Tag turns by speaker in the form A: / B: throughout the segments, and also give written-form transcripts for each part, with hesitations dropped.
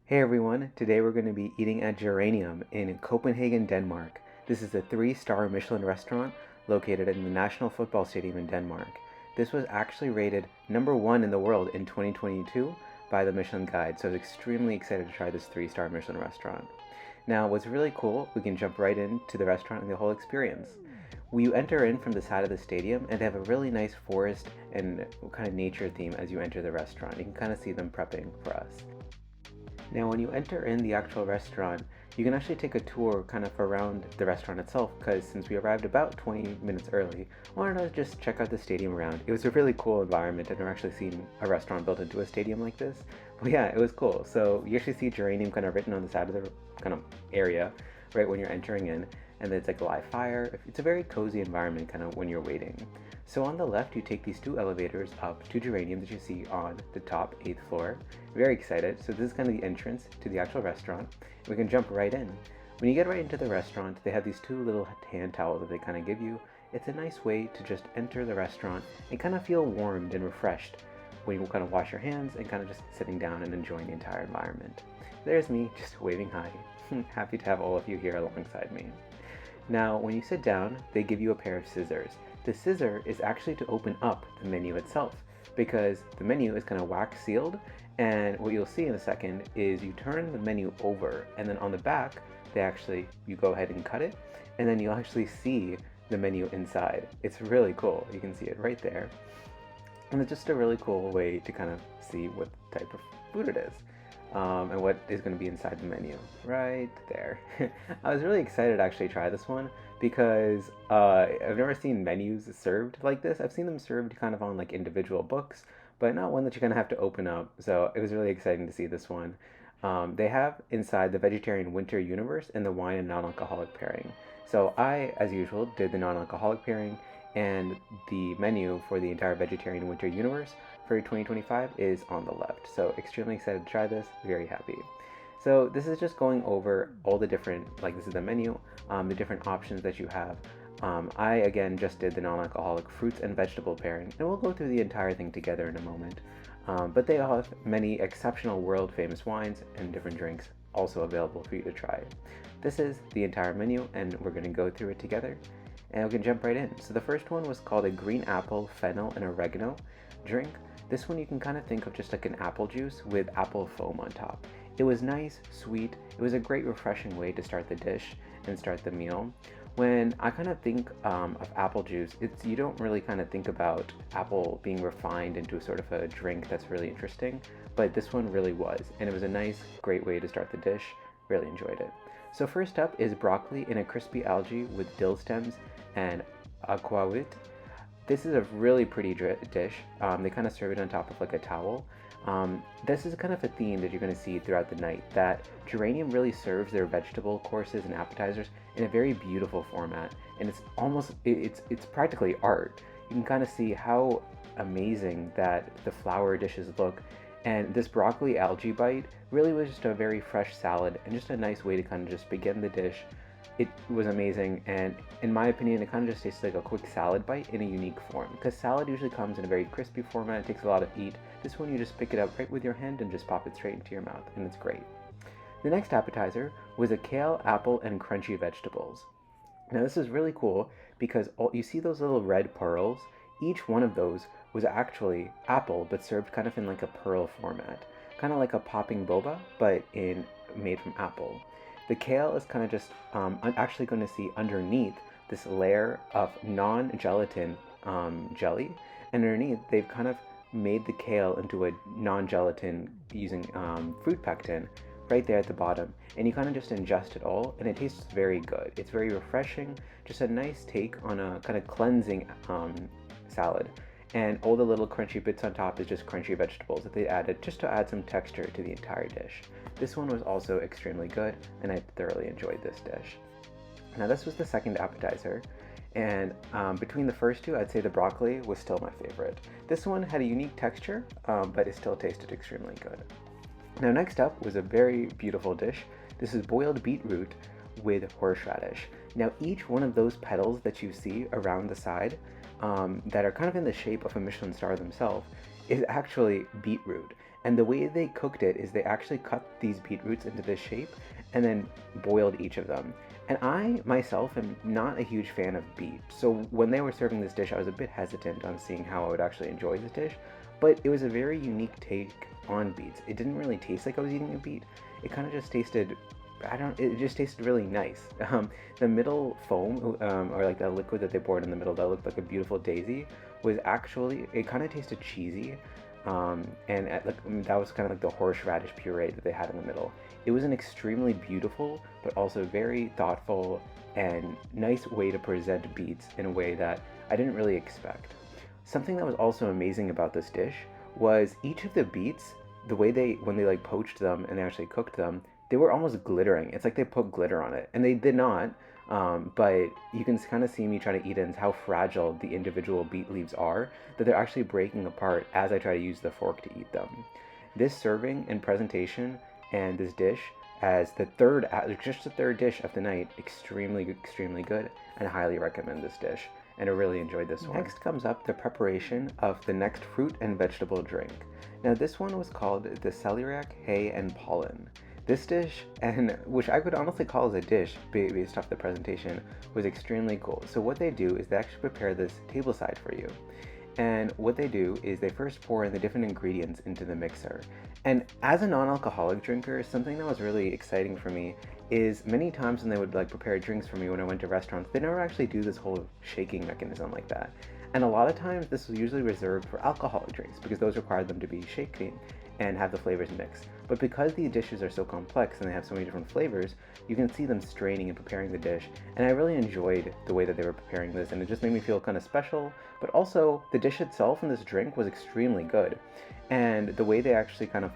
A: Hey everyone, today we're going to be eating at Geranium in Copenhagen, Denmark. This is a 3-star Michelin restaurant located in the National Football Stadium in Denmark. This was actually rated #1 in the world in 2022 by the Michelin Guide, so I was extremely excited to try this 3-star Michelin restaurant. Now, what's really cool, we can jump right into the restaurant and the whole experience. We enter in from the side of the stadium, and they have a really nice forest and kind of nature theme as you enter the restaurant. You can kind of see them prepping for us. Now, when you enter in the actual restaurant, you can actually take a tour kind of around the restaurant itself, because since we arrived about 20 minutes early, I wanted to just check out the stadium around. It was a really cool environment. I've never actually seen a restaurant built into a stadium like this, but yeah, it was cool. So you actually see Geranium kind of written on the side of the kind of area right when you're entering in, and then it's like a live fire. It's a very cozy environment kind of when you're waiting. So on the left, you take these 2 elevators up to Geranium that you see on the top 8th floor. Very excited. So this is kind of the entrance to the actual restaurant. We can jump right in. When you get right into the restaurant, they have these 2 little hand towels that they kind of give you. It's a nice way to just enter the restaurant and kind of feel warmed and refreshed when you kind of wash your hands and kind of just sitting down and enjoying the entire environment. There's me just waving hi. Happy to have all of you here alongside me. Now, when you sit down, they give you a pair of scissors. The scissor is actually to open up the menu itself, because the menu is kind of wax sealed, and what you'll see in a second is you turn the menu over, and then on the back, you go ahead and cut it, and then you'll actually see the menu inside. It's really cool. You can see it right there. And it's just a really cool way to kind of see what type of food it is. And what is going to be inside the menu right there. I was really excited to actually try this one because I've never seen menus served like this. I've seen them served kind of on like individual books, but not one that you kind of have to open up. So it was really exciting to see this one. They have inside the vegetarian winter universe and the wine and non-alcoholic pairing. So I, as usual, did the non-alcoholic pairing, and the menu for the entire vegetarian winter universe for 2025 is on the left. So extremely excited to try this, very happy. So this is just going over all the different, like this is the menu, the different options that you have. I, again, just did the non-alcoholic fruits and vegetable pairing, and we'll go through the entire thing together in a moment. But they all have many exceptional world famous wines and different drinks also available for you to try. This is the entire menu, and we're going to go through it together, and we can jump right in. So the first one was called a green apple, fennel, and oregano drink. This one you can kind of think of just like an apple juice with apple foam on top. It was nice, sweet. It was a great refreshing way to start the dish and start the meal. When I kind of think of apple juice, you don't really kind of think about apple being refined into sort of a drink that's really interesting, but this one really was, and it was a nice, great way to start the dish. Really enjoyed it. So first up is broccoli in a crispy algae with dill stems and aquavit. This is a really pretty dish. They kind of serve it on top of like a towel. This is kind of a theme that you're going to see throughout the night, that Geranium really serves their vegetable courses and appetizers in a very beautiful format, and it's practically art. You can kind of see how amazing that the flower dishes look, and this broccoli algae bite really was just a very fresh salad and just a nice way to kind of just begin the dish. It was amazing, and in my opinion, it kind of just tastes like a quick salad bite in a unique form, because salad usually comes in a very crispy format. It takes a lot of heat. This one, you just pick it up right with your hand and just pop it straight into your mouth, and it's great. The next appetizer was a kale, apple, and crunchy vegetables. Now this is really cool because you see those little red pearls? Each one of those was actually apple, but served kind of in like a pearl format, kind of like a popping boba, but made from apple. The kale is kind of just, I'm actually going to see underneath this layer of non-gelatin jelly, and underneath they've kind of made the kale into a non-gelatin using fruit pectin right there at the bottom, and you kind of just ingest it all, and it tastes very good. It's very refreshing, just a nice take on a kind of cleansing salad. And all the little crunchy bits on top is just crunchy vegetables that they added just to add some texture to the entire dish. This one was also extremely good, and I thoroughly enjoyed this dish. Now this was the second appetizer, and between the first two, I'd say the broccoli was still my favorite. This one had a unique texture, but it still tasted extremely good. Now next up was a very beautiful dish. This is boiled beetroot with horseradish. Now each one of those petals that you see around the side that are kind of in the shape of a Michelin star themselves is actually beetroot. And the way they cooked it is they actually cut these beetroots into this shape and then boiled each of them. And I myself am not a huge fan of beet, so when they were serving this dish, I was a bit hesitant on seeing how I would actually enjoy this dish, but it was a very unique take on beets. It didn't really taste like I was eating a beet. It kind of just tasted, it just tasted really nice. The middle foam, or like that liquid that they poured in the middle that looked like a beautiful daisy, was actually, it kind of tasted cheesy. That was kind of like the horseradish puree that they had in the middle. It was an extremely beautiful, but also very thoughtful and nice way to present beets in a way that I didn't really expect. Something that was also amazing about this dish was each of the beets, the way when they like poached them and they actually cooked them, they were almost glittering. It's like they put glitter on it, and they did not. But you can kind of see me try to eat it and how fragile the individual beet leaves are, that they're actually breaking apart as I try to use the fork to eat them. This serving and presentation and this dish as just the third dish of the night, extremely, extremely good, and I highly recommend this dish. And I really enjoyed this one. Next comes up the preparation of the next fruit and vegetable drink. Now this one was called the celeriac hay and pollen. This dish, and which I could honestly call as a dish based off the presentation, was extremely cool. So what they do is they actually prepare this tableside for you. And what they do is they first pour in the different ingredients into the mixer. And as a non-alcoholic drinker, something that was really exciting for me is many times when they would like prepare drinks for me when I went to restaurants, they never actually do this whole shaking mechanism like that. And a lot of times this was usually reserved for alcoholic drinks because those required them to be shaking and have the flavors mix. But because these dishes are so complex and they have so many different flavors, you can see them straining and preparing the dish. And I really enjoyed the way that they were preparing this, and it just made me feel kind of special. But also, the dish itself and this drink was extremely good. And the way they actually kind of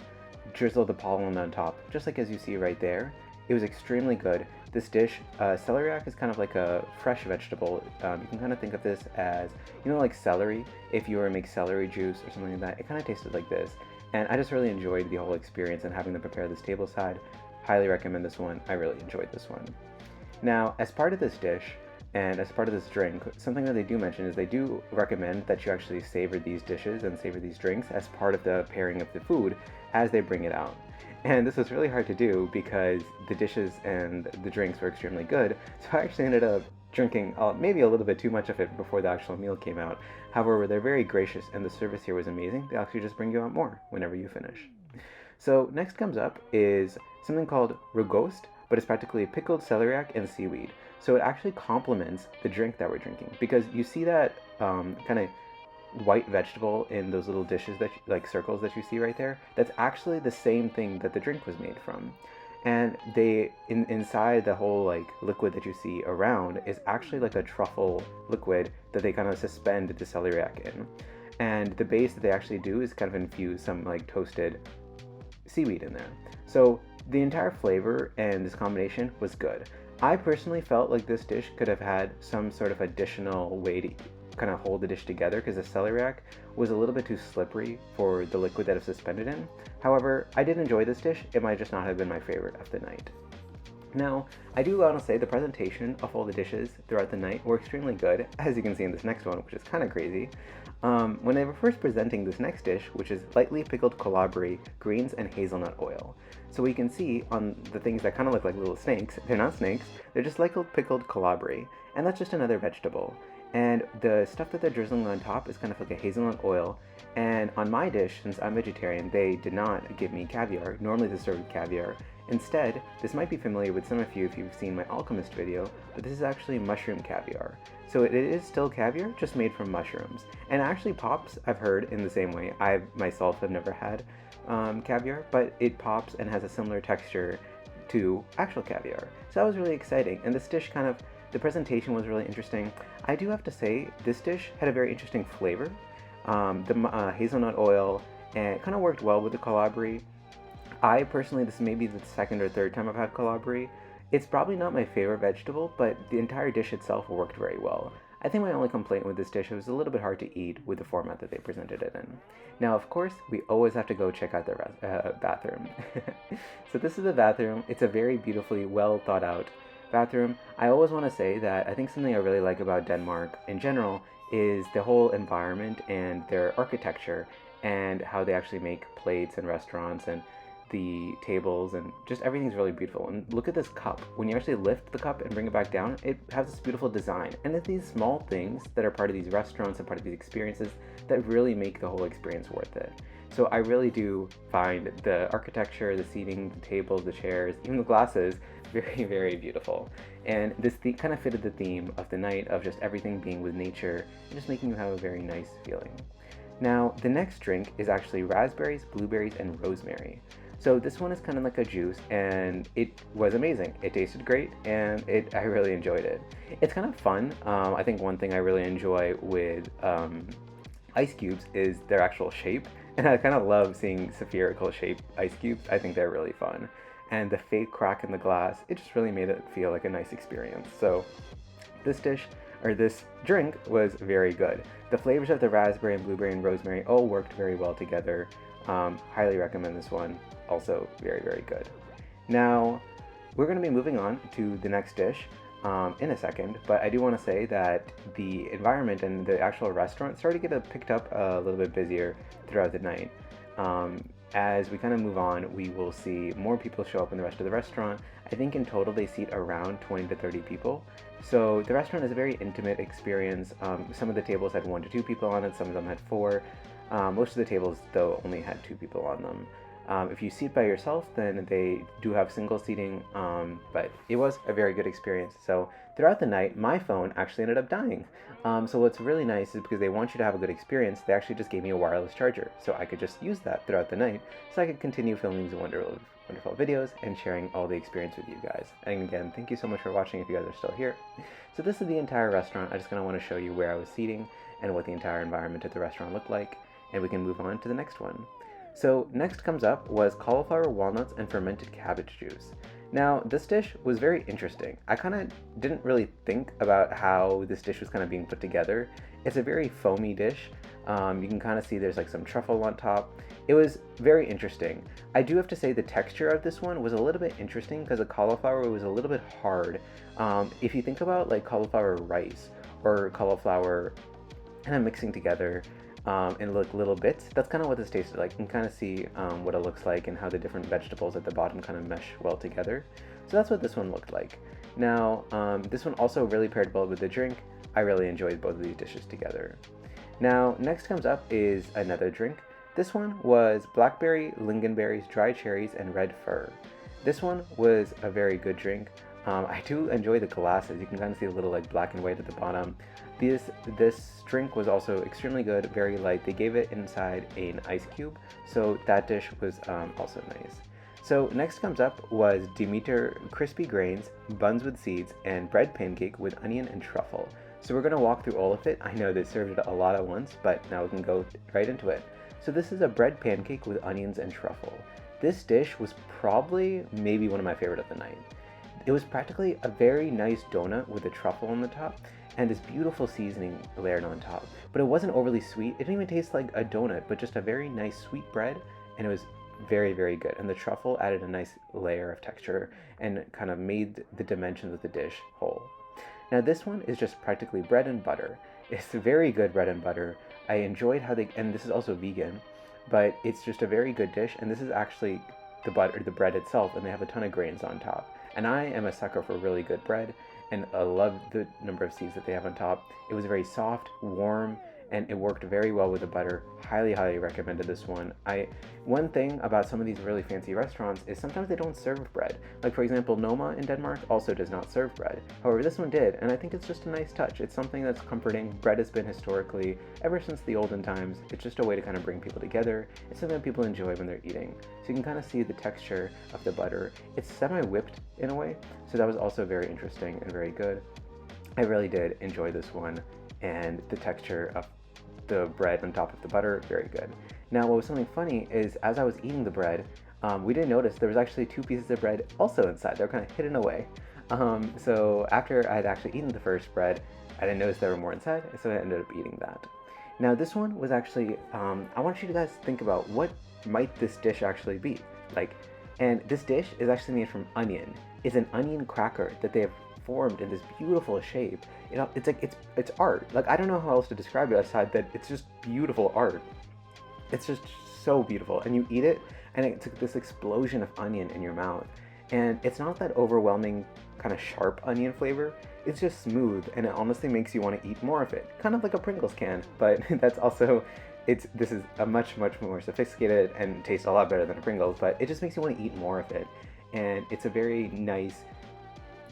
A: drizzled the pollen on top, just like as you see right there, it was extremely good. This dish, celeriac is kind of like a fresh vegetable. You can kind of think of this as, like celery. If you were to make celery juice or something like that, it kind of tasted like this. And I just really enjoyed the whole experience and having them prepare this tableside. Highly recommend this one. I really enjoyed this one. Now, as part of this dish and as part of this drink, something that they do mention is they do recommend that you actually savor these dishes and savor these drinks as part of the pairing of the food as they bring it out. And this was really hard to do because the dishes and the drinks were extremely good, so I actually ended up drinking maybe a little bit too much of it before the actual meal came out. However, they're very gracious and the service here was amazing. They actually just bring you out more whenever you finish. So next comes up is something called rogost, but it's practically pickled celeriac and seaweed. So it actually complements the drink that we're drinking because you see that kind of white vegetable in those little dishes like circles that you see right there. That's actually the same thing that the drink was made from. And inside the whole like liquid that you see around is actually like a truffle liquid that they kind of suspend the celeriac in. And the base that they actually do is kind of infuse some like toasted seaweed in there. So the entire flavor and this combination was good. I personally felt like this dish could have had some sort of additional way to kind of hold the dish together because the celeriac was a little bit too slippery for the liquid that it's suspended in. However, I did enjoy this dish. It might just not have been my favorite of the night. Now, I do want to say the presentation of all the dishes throughout the night were extremely good, as you can see in this next one, which is kind of crazy. When they were first presenting this next dish, which is lightly pickled colabri, greens, and hazelnut oil. So we can see on the things that kind of look like little snakes, they're not snakes, they're just lightly pickled colabri, and that's just another vegetable. And the stuff that they're drizzling on top is kind of like a hazelnut oil. And on my dish, since I'm vegetarian, they did not give me caviar. Normally they serve caviar. Instead, this might be familiar with some of you if you've seen my alchemist video, but this is actually mushroom caviar. So it is still caviar, just made from mushrooms. And it actually pops, I've heard, in the same way. I myself have never had caviar, but it pops and has a similar texture to actual caviar. So that was really exciting. And this dish the presentation was really interesting. I do have to say, this dish had a very interesting flavor. The hazelnut oil, and it kind of worked well with the colabri. I personally, this may be the second or third time I've had colabri. It's probably not my favorite vegetable, but the entire dish itself worked very well. I think my only complaint with this dish was a little bit hard to eat with the format that they presented it in. Now, of course, we always have to go check out the bathroom. So this is the bathroom. It's a very beautifully well thought out bathroom. I always want to say that I think something I really like about Denmark in general is the whole environment and their architecture. and how they actually make plates and restaurants and the tables, and just everything's really beautiful. And look at this cup. When you actually lift the cup and bring it back down, it has this beautiful design. And it's these small things that are part of these restaurants and part of these experiences that really make the whole experience worth it. So I really do find the architecture, the seating, the tables, the chairs, even the glasses, very, very beautiful. And this kind of fitted the theme of the night of just everything being with nature and just making you have a very nice feeling. Now, the next drink is actually raspberries, blueberries, and rosemary. So this one is kind of like a juice, and it was amazing. It tasted great, and I really enjoyed it. It's kind of fun. I think one thing I really enjoy with ice cubes is their actual shape, and I kind of love seeing spherical shaped ice cubes. I think they're really fun. And the fake crack in the glass, it just really made it feel like a nice experience. So this drink was very good. The flavors of the raspberry and blueberry and rosemary all worked very well together. Highly recommend this one. Also very, very good. Now, we're going to be moving on to the next dish in a second, but I do want to say that the environment and the actual restaurant started to get picked up a little bit busier throughout the night. As we kind of move on, we will see more people show up in the rest of the restaurant. I think in total they seat around 20 to 30 people. So the restaurant is a very intimate experience. Some of the tables had 1 to 2 people on it, some of them had 4. Most of the tables, though, only had 2 people on them. If you seat by yourself, then they do have single seating, but it was a very good experience. So throughout the night, my phone actually ended up dying. So what's really nice is because they want you to have a good experience, they actually just gave me a wireless charger. So I could just use that throughout the night, so I could continue filming these wonderful videos and sharing all the experience with you guys. And again, thank you so much for watching if you guys are still here. So this is the entire restaurant. I just kind of want to show you where I was seating and what the entire environment at the restaurant looked like, and we can move on to the next one. So next comes up was cauliflower, walnuts, and fermented cabbage juice. Now, this dish was very interesting. I kind of didn't really think about how this dish was kind of being put together. It's a very foamy dish. You can kind of see there's like some truffle on top. It was very interesting. I do have to say the texture of this one was a little bit interesting because the cauliflower was a little bit hard. If you think about like cauliflower rice or cauliflower kind of mixing together, in like little bits, that's kind of what this tasted like. You can kind of see what it looks like and how the different vegetables at the bottom kind of mesh well together. So that's what this one looked like. Now, this one also really paired well with the drink. I really enjoyed both of these dishes together. Now, next comes up is another drink. This one was blackberry, lingonberries, dry cherries, and red fir. This one was a very good drink. I do enjoy the glasses. You can kind of see a little like black and white at the bottom. This drink was also extremely good, very light. They gave it inside an ice cube, so that dish was also nice. So next comes up was Demeter crispy grains, buns with seeds, and bread pancake with onion and truffle. So we're going to walk through all of it. I know they served it a lot at once, but now we can go right into it. So this is a bread pancake with onions and truffle. This dish was probably maybe one of my favorite of the night. It was practically a very nice donut with a truffle on the top and this beautiful seasoning layered on top. But it wasn't overly sweet. It didn't even taste like a donut, but just a very nice sweet bread, and it was very, very good. And the truffle added a nice layer of texture and kind of made the dimensions of the dish whole. Now this one is just practically bread and butter. It's very good bread and butter. I enjoyed how and this is also vegan, but it's just a very good dish, and this is actually the bread itself, and they have a ton of grains on top. And I am a sucker for really good bread, and I love the number of seeds that they have on top. It was very soft, warm, and it worked very well with the butter. Highly, highly recommended this one. One thing about some of these really fancy restaurants is sometimes they don't serve bread. Like for example, Noma in Denmark also does not serve bread. However, this one did, and I think it's just a nice touch. It's something that's comforting. Bread has been historically, ever since the olden times, it's just a way to kind of bring people together. It's something that people enjoy when they're eating. So you can kind of see the texture of the butter. It's semi-whipped in a way, so that was also very interesting and very good. I really did enjoy this one, and the texture of the bread on top of the butter, very good. Now, what was something funny is as I was eating the bread, we didn't notice there was actually 2 pieces of bread also inside. They were kind of hidden away. So after I had actually eaten the first bread, I didn't notice there were more inside, so I ended up eating that. Now, this one was actually, I want you to guys think about what might this dish actually be like. And this dish is actually made from onion. It's an onion cracker that they have formed in this beautiful shape. You know, it's like it's art. Like, I don't know how else to describe it aside that it's just beautiful art. it's just so beautiful. And you eat it, and it's like this explosion of onion in your mouth. And it's not that overwhelming kind of sharp onion flavor. It's just smooth, and it honestly makes you want to eat more of it. Kind of like a Pringles can, but that's also, this is a much more sophisticated and tastes a lot better than a Pringles, but it just makes you want to eat more of it. And it's a very nice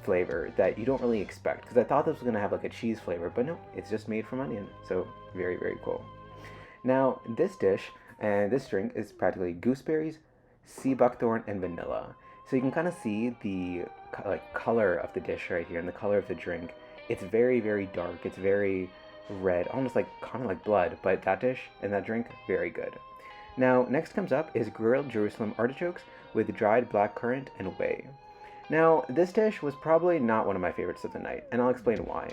A: flavor that you don't really expect, because I thought this was going to have like a cheese flavor, but no, it's just made from onion. So very cool. Now this dish and this drink is practically gooseberries, sea buckthorn, and vanilla. So you can kind of see the like color of the dish right here and the color of the drink. It's very dark. It's very red, almost like kind of like blood, but that dish and that drink, very good. Now next comes up is grilled Jerusalem artichokes with dried blackcurrant and whey. Now, this dish was probably not one of my favorites of the night, and I'll explain why.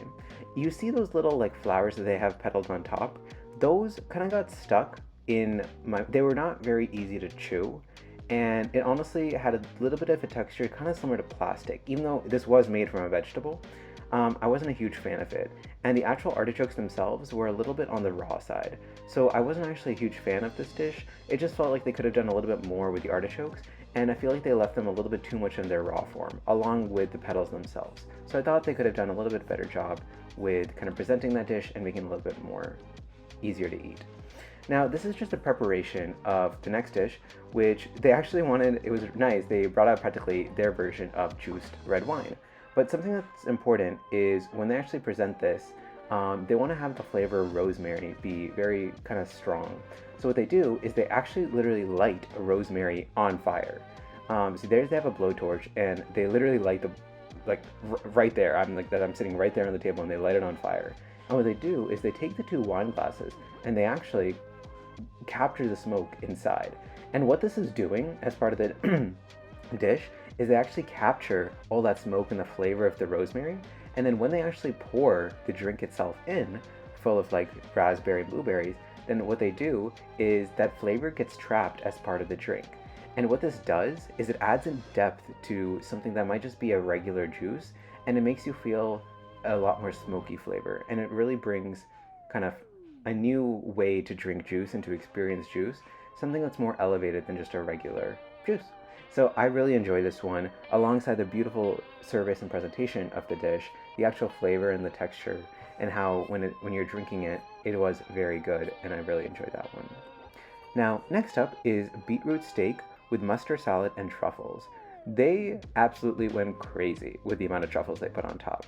A: You see those little like flowers that they have petals on top? Those kind of got stuck in they were not very easy to chew, and it honestly had a little bit of a texture kind of similar to plastic. Even though this was made from a vegetable, I wasn't a huge fan of it. And the actual artichokes themselves were a little bit on the raw side. So I wasn't actually a huge fan of this dish. It just felt like they could have done a little bit more with the artichokes, and I feel like they left them a little bit too much in their raw form, along with the petals themselves. So I thought they could have done a little bit better job with kind of presenting that dish and making it a little bit more easier to eat. Now, this is just a preparation of the next dish, which they actually wanted, it was nice, they brought out practically their version of juiced red wine. But something that's important is when they actually present this, they want to have the flavor of rosemary be very kind of strong. So what they do is they actually literally light a rosemary on fire. So they have a blowtorch, and they literally light the, like right there. I'm sitting right there on the table, and they light it on fire. And what they do is they take the 2 wine glasses and they actually capture the smoke inside. And what this is doing as part of the dish is they actually capture all that smoke and the flavor of the rosemary. And then when they actually pour the drink itself in, full of like raspberry and blueberries, then what they do is that flavor gets trapped as part of the drink. And what this does is it adds in depth to something that might just be a regular juice, and it makes you feel a lot more smoky flavor. And it really brings kind of a new way to drink juice and to experience juice, something that's more elevated than just a regular juice. So I really enjoy this one, alongside the beautiful service and presentation of the dish, the actual flavor and the texture, and how when you're drinking it, it was very good, and I really enjoyed that one. Now, next up is beetroot steak with mustard salad and truffles. They absolutely went crazy with the amount of truffles they put on top.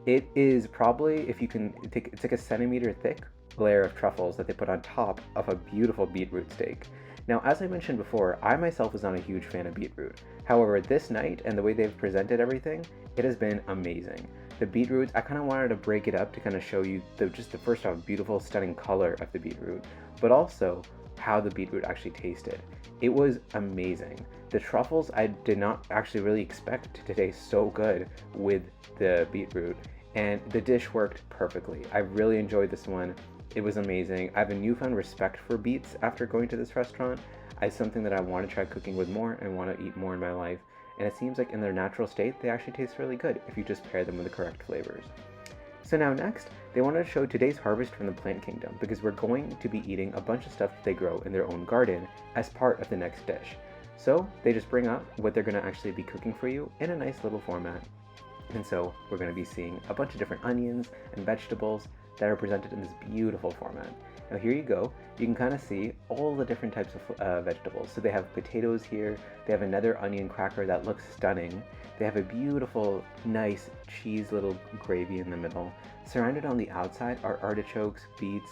A: It is probably, if you can, it's like a centimeter thick layer of truffles that they put on top of a beautiful beetroot steak. Now, as I mentioned before, I myself was not a huge fan of beetroot. However, this night and the way they've presented everything, it has been amazing. The beetroots, I kind of wanted to break it up to kind of show you just the first off beautiful, stunning color of the beetroot, but also how the beetroot actually tasted. It was amazing. The truffles, I did not actually really expect to taste so good with the beetroot, and the dish worked perfectly. I really enjoyed this one. It was amazing. I have a newfound respect for beets after going to this restaurant. It's something that I want to try cooking with more and want to eat more in my life. And it seems like in their natural state, they actually taste really good if you just pair them with the correct flavors. So now next, they wanted to show today's harvest from the plant kingdom, because we're going to be eating a bunch of stuff that they grow in their own garden as part of the next dish. So they just bring up what they're going to actually be cooking for you in a nice little format. And so we're going to be seeing a bunch of different onions and vegetables that are presented in this beautiful format. Now here you go. You can kind of see all the different types of vegetables. So they have potatoes here. They have another onion cracker that looks stunning. They have a beautiful, nice cheese little gravy in the middle. Surrounded on the outside are artichokes, beets,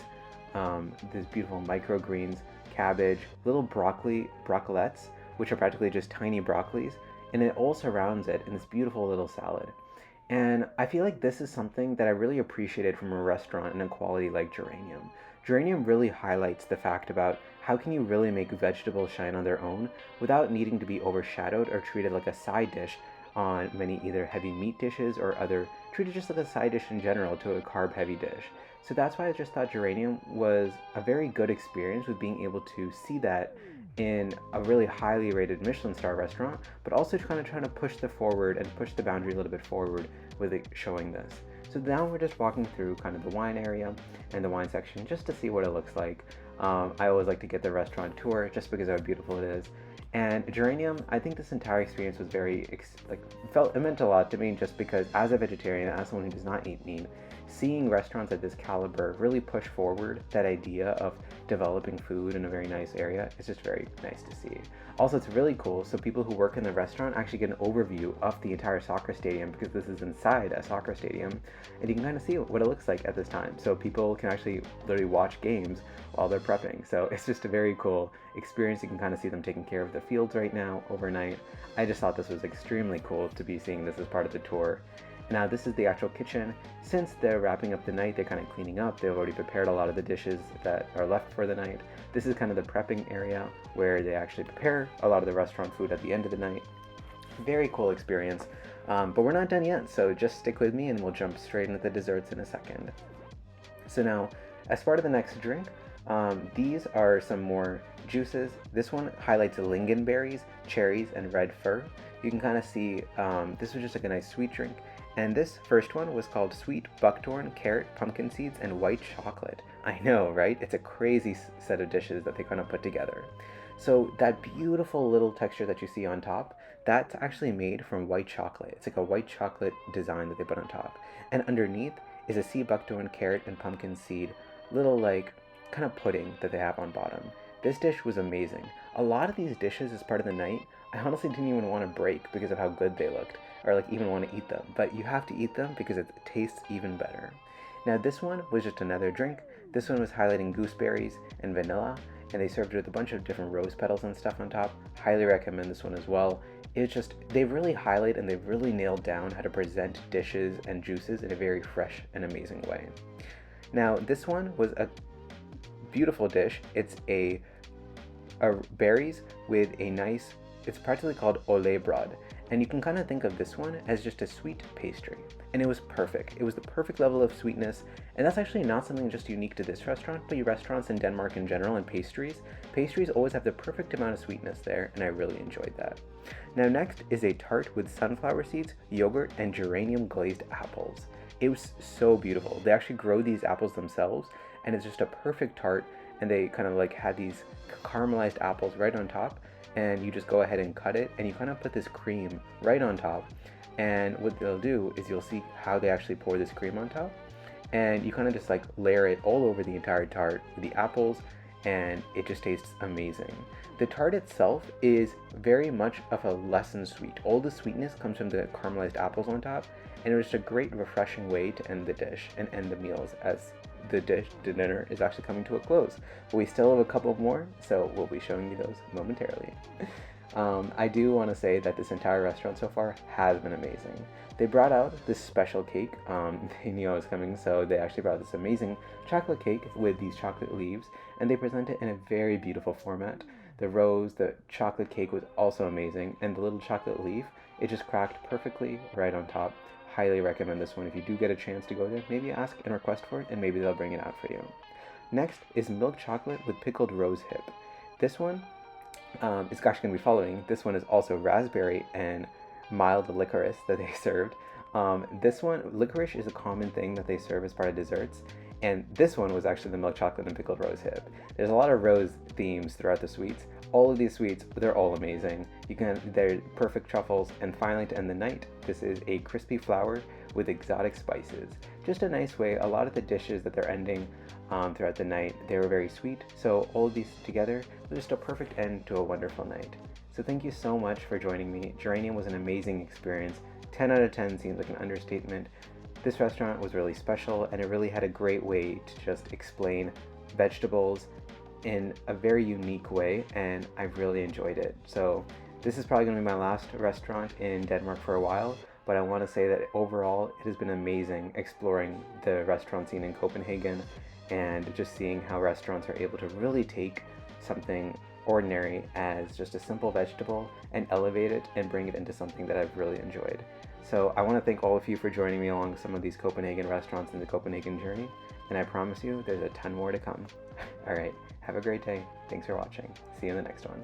A: these beautiful microgreens, cabbage, little broccolettes, which are practically just tiny broccolis, and it all surrounds it in this beautiful little salad. And I feel like this is something that I really appreciated from a restaurant and a quality like Geranium. Geranium really highlights the fact about how can you really make vegetables shine on their own without needing to be overshadowed or treated like a side dish on many either heavy meat dishes or treated just like a side dish in general to a carb heavy dish. So that's why I just thought Geranium was a very good experience with being able to see that in a really highly rated Michelin star restaurant, but also kind of trying to push the boundary a little bit forward with it showing this. So now we're just walking through kind of the wine area and the wine section just to see what it looks like. I always like to get the restaurant tour just because of how beautiful it is. And Geranium, I think this entire experience was it meant a lot to me just because as a vegetarian, as someone who does not eat meat, seeing restaurants at this caliber really push forward that idea of developing food in a very nice area is just very nice to see. Also, it's really cool, so people who work in the restaurant actually get an overview of the entire soccer stadium because this is inside a soccer stadium, and you can kind of see what it looks like at this time. So people can actually literally watch games while they're prepping. So it's just a very cool experience. You can kind of see them taking care of the fields right now overnight. I just thought this was extremely cool to be seeing this as part of the tour. Now this is the actual kitchen. Since they're wrapping up the night, they're kind of cleaning up. They've already prepared a lot of the dishes that are left for the night. This is kind of the prepping area where they actually prepare a lot of the restaurant food at the end of the night. Very cool experience, but we're not done yet, so just stick with me and we'll jump straight into the desserts in a second. So now, as part of the next drink, these are some more juices. This one highlights lingonberries, cherries, and red fir. You can kind of see this was just like a nice sweet drink. And this first one was called Sweet Buckthorn, Carrot, Pumpkin Seeds, and White Chocolate. I know, right? It's a crazy set of dishes that they kind of put together. So that beautiful little texture that you see on top, that's actually made from white chocolate. It's like a white chocolate design that they put on top. And underneath is a sea buckthorn, carrot, and pumpkin seed little like kind of pudding that they have on bottom. This dish was amazing. A lot of these dishes as part of the night, I honestly didn't even want to break because of how good they looked, or like even want to eat them, but you have to eat them because it tastes even better. Now this one was just another drink. This one was highlighting gooseberries and vanilla, and they served it with a bunch of different rose petals and stuff on top. Highly recommend this one as well. It's just, they really highlight and they've really nailed down how to present dishes and juices in a very fresh and amazing way. Now this one was a beautiful dish. It's a berries with a nice, it's practically called ole brod, and you can kind of think of this one as just a sweet pastry, and it was perfect. It was the perfect level of sweetness, and that's actually not something just unique to this restaurant, but your restaurants in Denmark in general, and pastries always have the perfect amount of sweetness there, and I really enjoyed that. Now next is a tart with sunflower seeds, yogurt, and geranium glazed apples. It was so beautiful. They actually grow these apples themselves, and it's just a perfect tart, and they kind of like had these caramelized apples right on top, and you just go ahead and cut it, and you kind of put this cream right on top, and what they'll do is you'll see how they actually pour this cream on top, and you kind of just like layer it all over the entire tart with the apples, and it just tastes amazing. The tart itself is very much of a less than sweet. All the sweetness comes from the caramelized apples on top, and it was just a great refreshing way to end the dish and end the meals as the dinner is actually coming to a close. But we still have a couple more, so we'll be showing you those momentarily. I do want to say that this entire restaurant so far has been amazing. They brought out this special cake. They knew I was coming, so they actually brought this amazing chocolate cake with these chocolate leaves, and they present it in a very beautiful format. The chocolate cake was also amazing, and the little chocolate leaf, it just cracked perfectly right on top. Highly recommend this one. If you do get a chance to go there, maybe ask and request for it, and maybe they'll bring it out for you. Next is milk chocolate with pickled rose hip. This one is actually going to be following. This one is also raspberry and mild licorice that they served. This one, licorice is a common thing that they serve as part of desserts, and this one was actually the milk chocolate and pickled rose hip. There's a lot of rose themes throughout the sweets. All of these sweets, they're all amazing. They're perfect truffles. And finally, to end the night, this is a crispy flour with exotic spices. Just a nice way. A lot of the dishes that they're ending throughout the night, they were very sweet. So all of these together was just a perfect end to a wonderful night. So thank you so much for joining me. Geranium was an amazing experience. 10 out of 10 seems like an understatement. This restaurant was really special, and it really had a great way to just explain vegetables in a very unique way, and I really enjoyed it. So this is probably going to be my last restaurant in Denmark for a while, but I want to say that overall it has been amazing exploring the restaurant scene in Copenhagen and just seeing how restaurants are able to really take something ordinary as just a simple vegetable and elevate it and bring it into something that I've really enjoyed. So I want to thank all of you for joining me along some of these Copenhagen restaurants in the Copenhagen journey, and I promise you there's a ton more to come. All right, have a great day. Thanks for watching. See you in the next one.